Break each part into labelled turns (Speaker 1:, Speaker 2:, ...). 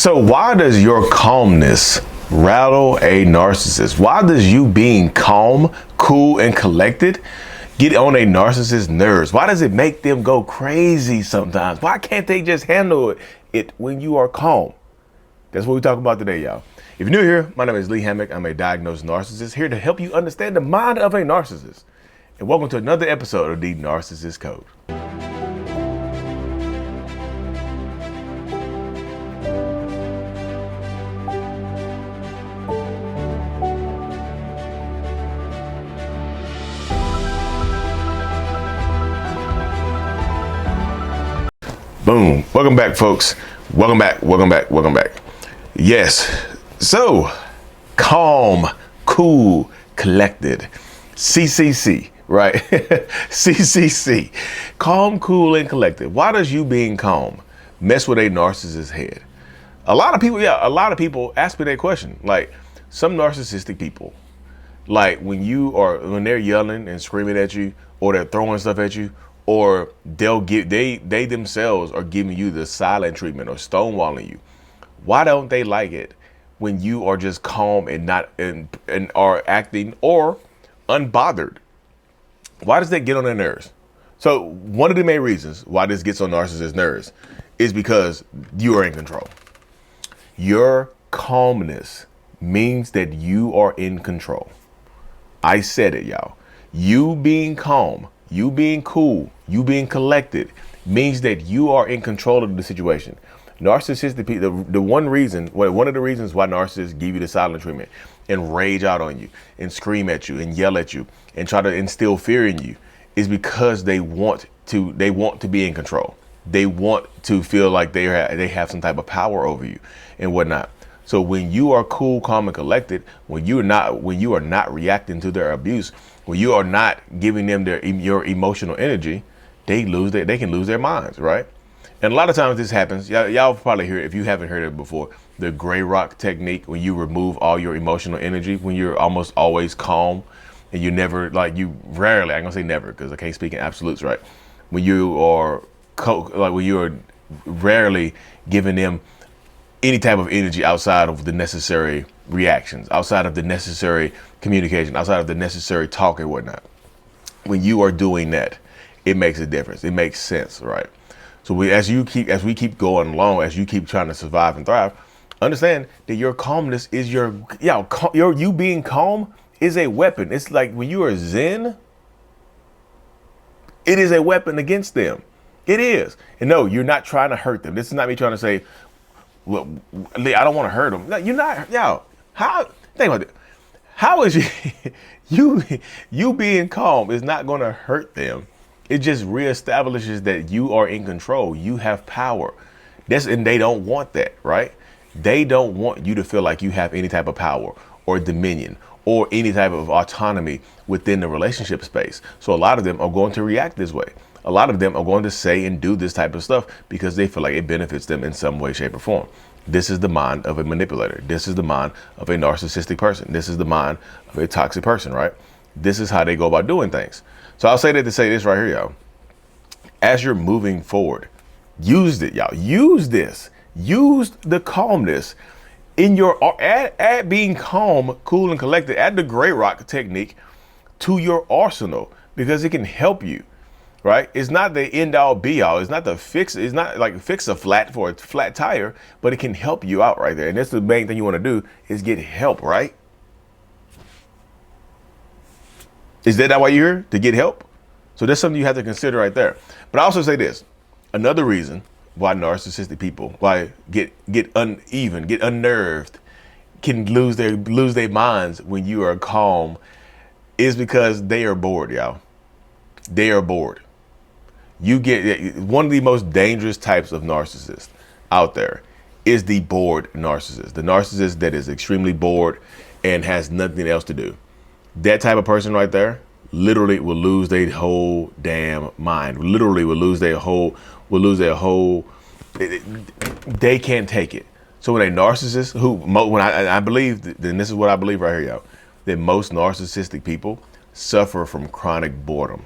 Speaker 1: So why does your calmness rattle a narcissist? Why does you being calm, cool, and collected get on a narcissist's nerves? Why does it make them go crazy sometimes? Why can't they just handle it when you are calm? That's what we're talking about today, y'all. If you're new here, my name is Lee Hammock. I'm a diagnosed narcissist here to help you understand the mind of a narcissist. And welcome to another episode of the Narcissist Code. Boom. Welcome back, folks. Welcome back. Yes. So, calm, cool, collected. CCC, right? CCC. Calm, cool, and collected. Why does you being calm mess with a narcissist's head? A lot of people ask me that question. Like, some narcissistic people, like when they're yelling and screaming at you, or they're throwing stuff at you, or they themselves are giving you the silent treatment or stonewalling you. Why don't they like it when you are just calm and not and are acting or unbothered? Why does that get on their nerves? So one of the main reasons why this gets on narcissists' nerves is because you are in control. Your calmness means that you are in control. I said it, y'all. You being calm, you being cool, you being collected means that you are in control of the situation. Narcissistic people, one of the reasons why narcissists give you the silent treatment and rage out on you and scream at you and yell at you and try to instill fear in you is because they want to be in control. They want to feel like they have some type of power over you and whatnot. So when you are cool, calm, and collected, when you are not reacting to their abuse, when you are not giving them your emotional energy, they can lose their minds, right? And a lot of times this happens. Y'all probably hear it, if you haven't heard it before, the gray rock technique, when you remove all your emotional energy, when you're almost always calm, and you never, I'm gonna say never because I can't speak in absolutes, right? When you are when you are rarely giving them any type of energy outside of the necessary reactions, outside of the necessary communication, outside of the necessary talk and whatnot. When you are doing that, it makes a difference. It makes sense, right? So as we keep going along, as you keep trying to survive and thrive, understand that your calmness is you being calm is a weapon. It's like when you are zen, it is a weapon against them. It is. And no, you're not trying to hurt them. This is not me trying to say, well, Lee, I don't want to hurt them. No, you're not. Think about it. How is you being calm is not going to hurt them. It just reestablishes that you are in control. You have power. And they don't want that, right? They don't want you to feel like you have any type of power or dominion or any type of autonomy within the relationship space. So a lot of them are going to react this way. A lot of them are going to say and do this type of stuff because they feel like it benefits them in some way, shape, or form. This is the mind of a manipulator. This is the mind of a narcissistic person. This is the mind of a toxic person, right? This is how they go about doing things. So I'll say that to say this right here, y'all. As you're moving forward, use it, y'all. Use this. Use the calmness in your add being calm, cool, and collected. Add the gray rock technique to your arsenal because it can help you. Right? It's not the end all be all. It's not it's not like fix a flat for a flat tire, but it can help you out right there. And that's the main thing you want to do is get help, right? Is that not why you're here? To get help? So that's something you have to consider right there. But I also say this, another reason why narcissistic people, get uneven, get unnerved, can lose their minds when you are calm is because they are bored, y'all. They are bored. You get one of the most dangerous types of narcissist out there is the bored narcissist. The narcissist that is extremely bored and has nothing else to do. That type of person right there literally will lose their whole damn mind. Literally will lose their whole, they can't take it. So when a narcissist I believe, then this is what I believe right here, y'all, that most narcissistic people suffer from chronic boredom.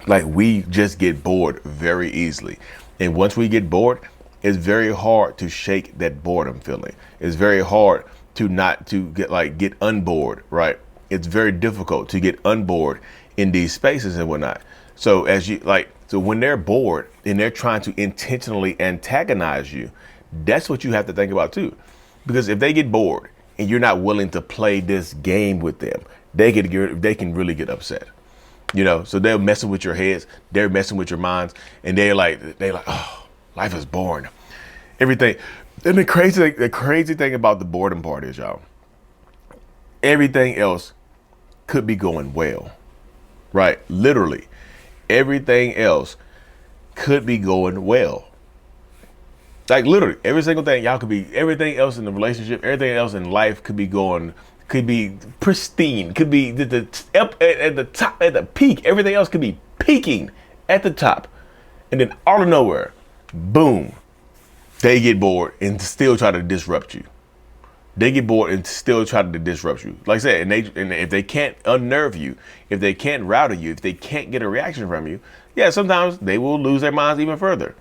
Speaker 1: Like we just get bored very easily. And once we get bored, It's very hard to shake that boredom feeling. It's very hard to not to get unbored, right? It's very difficult to get unbored in these spaces and whatnot. So so when they're bored and they're trying to intentionally antagonize you, that's what you have to think about too. Because if they get bored and you're not willing to play this game with them, they can really get upset. So they're messing with your heads, they're messing with your minds, and they're like, oh, life is boring. Everything. And the crazy thing about the boredom part is, y'all, everything else could be going well, right? Literally, everything else could be going well. Like literally, every single thing everything else in the relationship, everything else in life could be pristine, could be at the top, at the peak. Everything else could be peaking at the top. And then out of nowhere, boom, they get bored and still try to disrupt you. They get bored and still try to disrupt you. Like I said, and if they can't unnerve you, if they can't rattle you, if they can't get a reaction from you, yeah, sometimes they will lose their minds even further.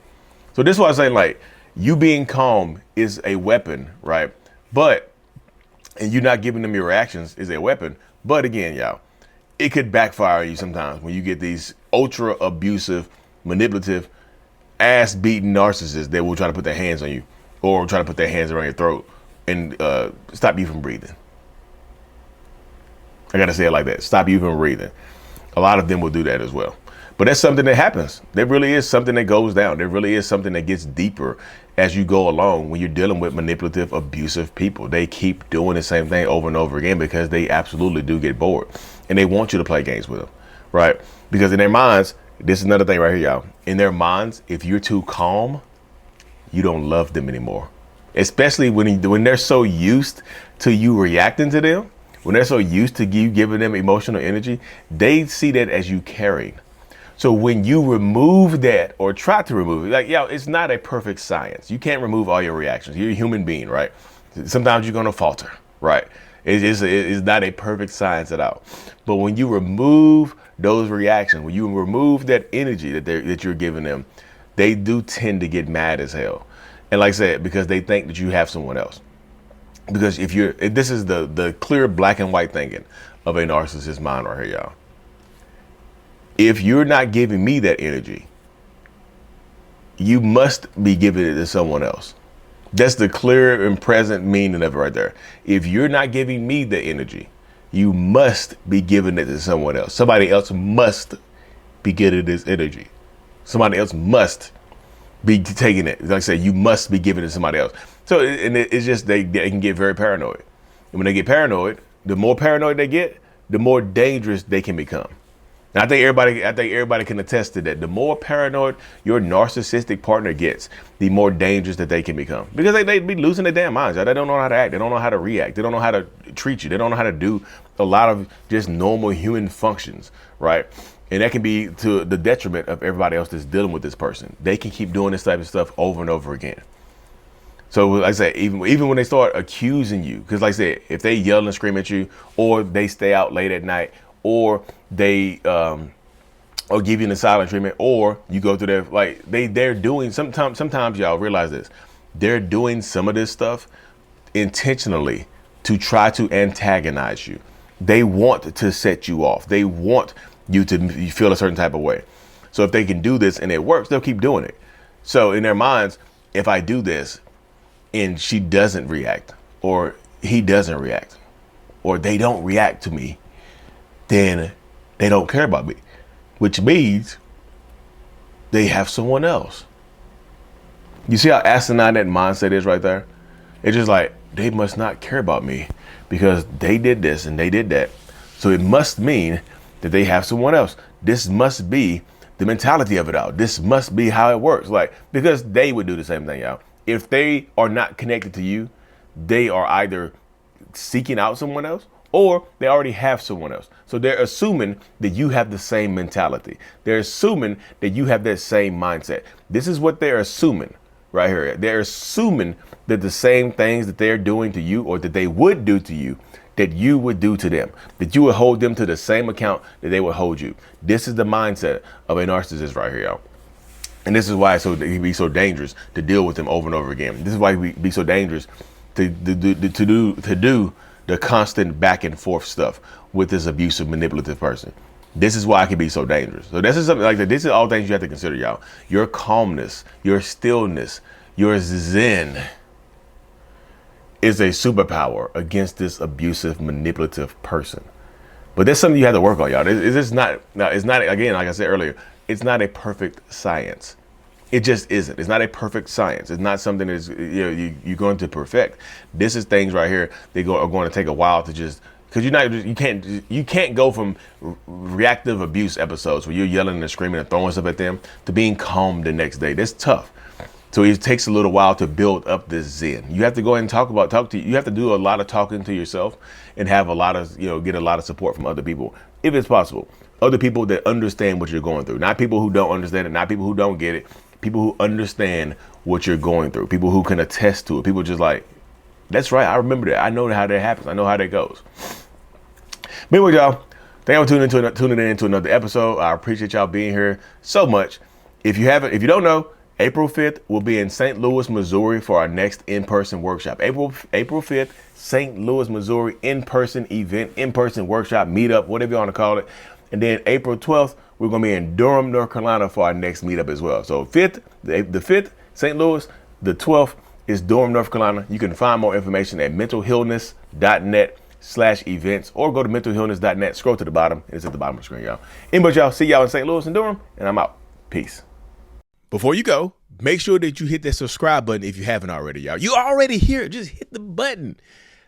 Speaker 1: So this is why I'm saying, like, you being calm is a weapon, right? And you not giving them your reactions is a weapon. But again, y'all, it could backfire you sometimes when you get these ultra abusive, manipulative, ass beating narcissists that will try to put their hands on you or try to put their hands around your throat and stop you from breathing. I gotta say it like that. Stop you from breathing. A lot of them will do that as well. But that's something that happens. There really is something that goes down. There really is something that gets deeper as you go along when you're dealing with manipulative, abusive people. They keep doing the same thing over and over again because they absolutely do get bored. And they want you to play games with them, right? Because in their minds, this is another thing right here, y'all. In their minds, if you're too calm, you don't love them anymore. Especially when they're so used to you reacting to them, when they're so used to you giving them emotional energy, they see that as you caring. So when you remove that or try to remove it, it's not a perfect science. You can't remove all your reactions. You're a human being, right? Sometimes you're going to falter, right? It's not a perfect science at all. But when you remove those reactions, when you remove that energy that you're giving them, they do tend to get mad as hell. And like I said, because they think that you have someone else. Because this is the clear black and white thinking of a narcissist mind right here, y'all. If you're not giving me that energy, you must be giving it to someone else. That's the clear and present meaning of it right there. If you're not giving me the energy, you must be giving it to someone else. Somebody else must be getting this energy. Somebody else must be taking it. Like I said, you must be giving it to somebody else. So it's just they can get very paranoid. And when they get paranoid, the more paranoid they get, the more dangerous they can become. And I think everybody can attest to that. The more paranoid your narcissistic partner gets, the more dangerous that they can become. Because they be losing their damn minds. They don't know how to act. They don't know how to react. They don't know how to treat you. They don't know how to do a lot of just normal human functions, right? And that can be to the detriment of everybody else that's dealing with this person. They can keep doing this type of stuff over and over again. So like I said, even when they start accusing you, because like I said, if they yell and scream at you, or they stay out late at night, or they or give you the silent treatment, or you go through they're doing sometimes y'all realize this, they're doing some of this stuff intentionally to try to antagonize you. They want to set you off. They want you to feel a certain type of way. So if they can do this and it works, they'll keep doing it. So in their minds, if I do this and she doesn't react, or he doesn't react, or they don't react to me, then they don't care about me, which means they have someone else. You see how asinine that mindset is right there? It's just like, they must not care about me because they did this and they did that. So it must mean that they have someone else. This must be the mentality of it all. This must be how it works. Because they would do the same thing, y'all. If they are not connected to you, they are either seeking out someone else, or they already have someone else. So they're assuming that you have the same mentality. They're assuming that you have that same mindset. This is what they're assuming right here. They're assuming that the same things that they're doing to you, or that they would do to you, that you would do to them, that you would hold them to the same account that they would hold you. This is the mindset of a narcissist right here, y'all. And this is why it can be so dangerous to deal with them over and over again. This is why it can be so dangerous to do the constant back and forth stuff with this abusive, manipulative person. This is why it can be so dangerous. So this is something like that. This is all things you have to consider, y'all. Your calmness, your stillness, your zen is a superpower against this abusive, manipulative person. But that's something you have to work on, y'all. It's not, again, like I said earlier, it's not a perfect science. It just isn't. It's not a perfect science. It's not something that's, you're going to perfect. This is things right here that are going to take a while to just, because you can't go from reactive abuse episodes where you're yelling and screaming and throwing stuff at them to being calm the next day. That's tough. So it takes a little while to build up this zen. You have to go and you have to do a lot of talking to yourself and have a lot of, get a lot of support from other people, if it's possible. Other people that understand what you're going through, not people who don't understand it, not people who don't get it, people who understand what you're going through, people who can attest to it, people just like, that's right, I remember that. I know how that happens. I know how that goes. But anyway, y'all, thank you for tuning in into another episode. I appreciate y'all being here so much. If you don't know, April 5th, we'll be in St. Louis, Missouri for our next in-person workshop. April 5th, St. Louis, Missouri, in-person event, in-person workshop, meetup, whatever you want to call it. And then April 12th, we're going to be in Durham, North Carolina for our next meetup as well. So the 5th, St. Louis, the 12th is Durham, North Carolina. You can find more information at mentalhealness.net/events or go to mentalhealness.net. Scroll to the bottom. It's at the bottom of the screen, y'all. Anyway, y'all, see y'all in St. Louis and Durham, and I'm out. Peace. Before you go, make sure that you hit that subscribe button if you haven't already, y'all. You already here. Just hit the button.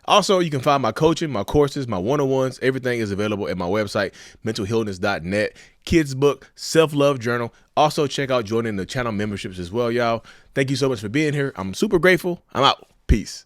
Speaker 1: Also, you can find my coaching, my courses, my one-on-ones. Everything is available at my website, mentalhealness.net. Kids book, self-love journal. Also, check out joining the channel memberships as well, y'all. Thank you so much for being here. I'm super grateful. I'm out. Peace.